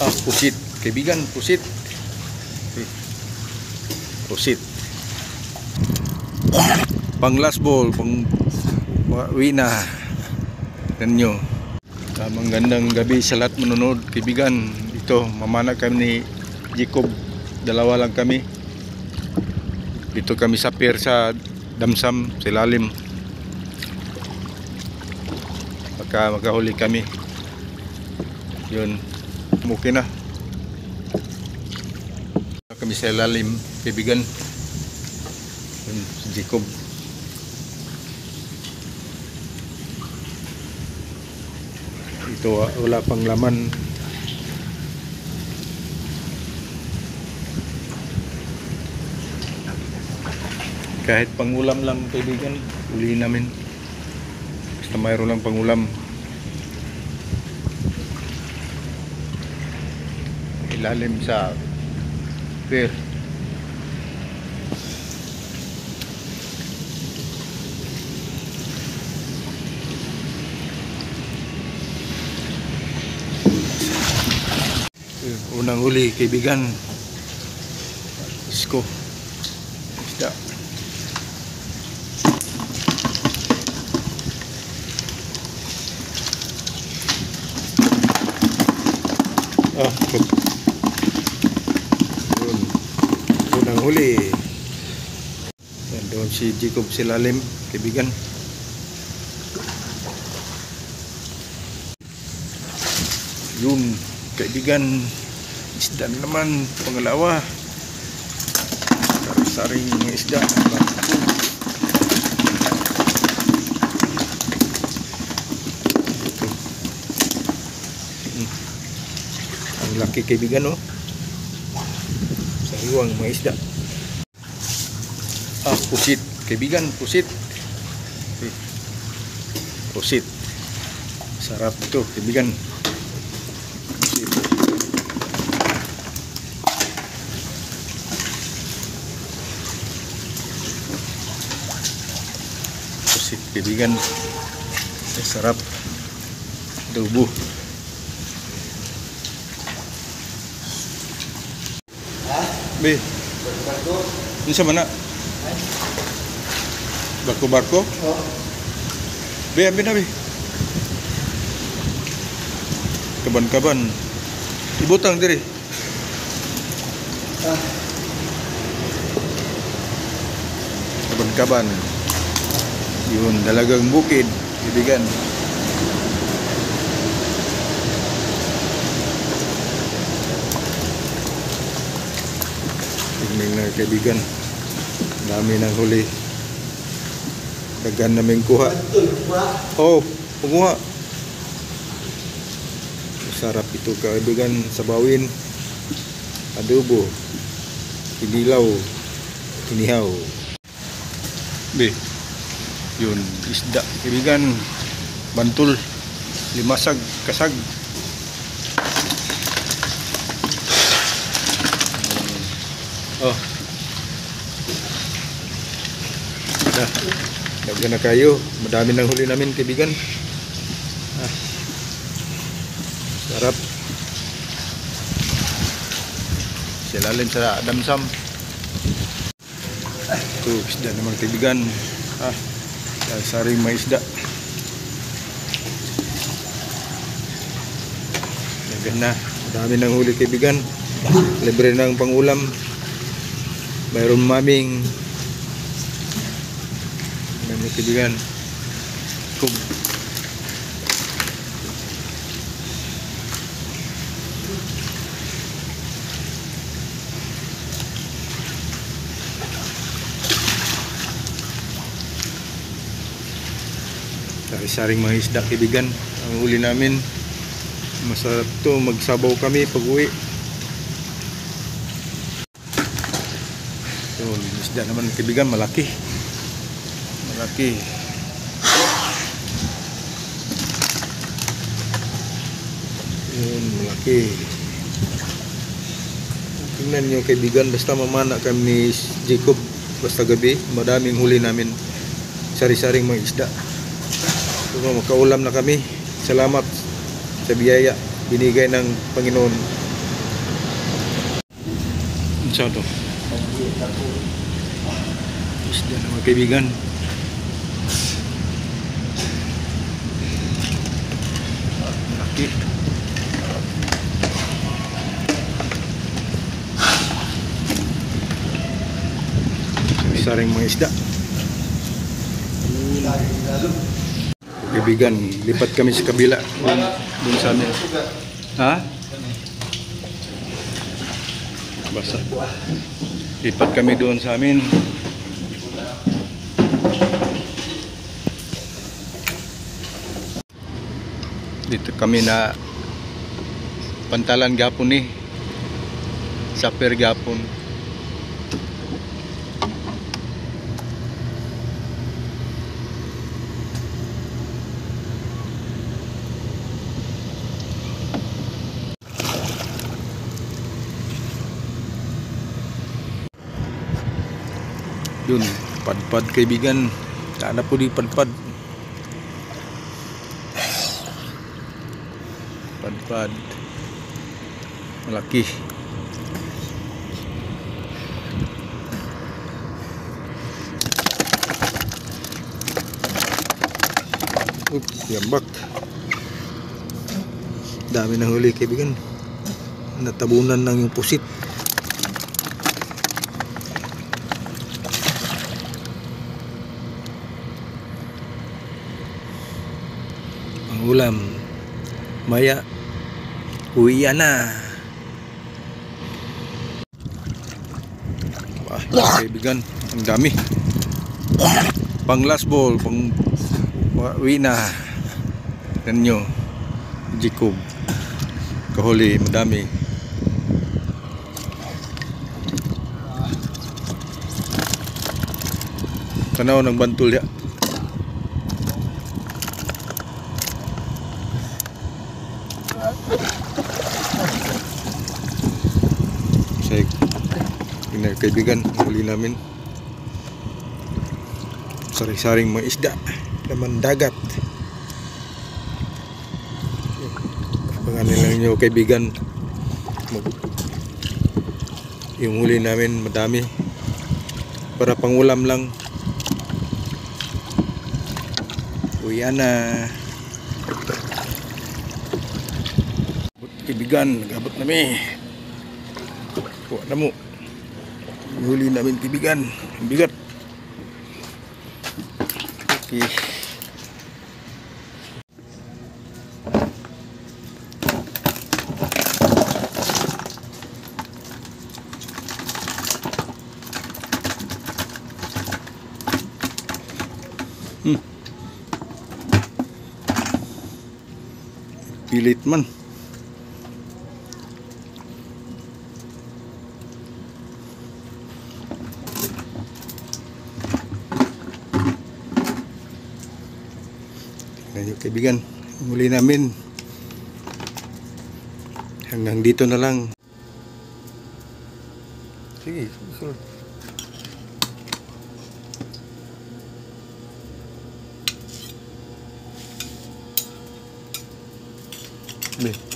Pusit. Kaibigan, pusit. Pusit. Pang last ball, pang uwi na. Ganyo. Magandang gabi sa lahat manonood, kaibigan. Dito, mamana kami ni Jacob. Dalawa lang kami. Dito kami sa pier sa Damsam, sa ilalim. Magkahuli kami. Yun. Okay na. Kami sa ilalim, kaibigan. Yun, si Jacob. Ito, wala pang laman. Kahit pangulam lang, kaibigan, uli namin. Basta mayroon lang pangulam. Ilalim sa pier. Unang huli, kaibigan. Isko. Isda. Unang huli. Yan, doon si Jacob silalim, kaibigan. Yun, kaibigan. Isda naman, pangalawa. Saring mga isda. Ang laki, kaibigan, oh. Sariwang mga isda. Pusit, kaibigan, pusit. Pusit. Sarap ito, kaibigan. Kaibigan, sarap. Adobo. Be, ini sa mana? Barko-barko? Be, ambil na be. Kaban-kaban. Ibutang diri. Kaban-kaban. Yun, dalagang bukid, kaibigan. Tingnan na, kaibigan. Dami ng huli. Dagan namin kuha. Oh, panguha. Sarap ito, kaibigan. Sabawin. Adobo. Kinilaw. Kinihaw. Be. Yun, isda, kaibigan. Bantul, limasag, kasag. Dagan na kayo. Madami ng huli namin, kaibigan. Sarap. Silalim sa Damsam. Ito, isda naman, kaibigan. Saring may isda. Dagan na. Madami ng huli, kaibigan. Libre ng pangulam. Mayroon maming. Dami, kaibigan. Kub. Saring mga isda, kaibigan. Ang huli namin. Masarap to, magsabaw kami pag uwi. So, isda naman, kaibigan, malaki. Malaki. Yun, malaki. Tingnan nyo, kaibigan, basta mamana kami ni Jacob. Basta gabi, madaming huli namin. Sari-saring mga isda. Makaulam na kami. Salamat sa biyaya binigay ng Panginoon. Unsa to? Isda na mga kaibigan. Laki. Saring mga isda. Kaibigan, lipat kami sa kabila. Doon sa amin. Ha? Basta. Lipat kami doon sa amin. Dito kami na pantalan gapon ni. Saper gapon. Yun, padpad kaibigan. Sana po di padpad. Padpad. Malaki. Yambak. Dami ng huli kaibigan. Natabunan ng yung pusit. Ang ulam maya uwian na. Wah, kaibigan, ang dami. Pang last ball, pang uwi na. Ganyo Jacob kahuli, madami. Kanaw ng bantul ya. Saya ini kaibigan, huli namin saring-saring mga isda, laman dagat. Pangalan lang nyo kaibigan, yung huli namin madami para pangulam lang. Uwian na. Kaibigan, nag-abot namin. Kuha na mo. Huli namin kaibigan. Ang bigat. Okay. Pilit man. Tingnan nyo kaibigan, muli namin. Hanggang dito na lang. Sige, susunod. Be.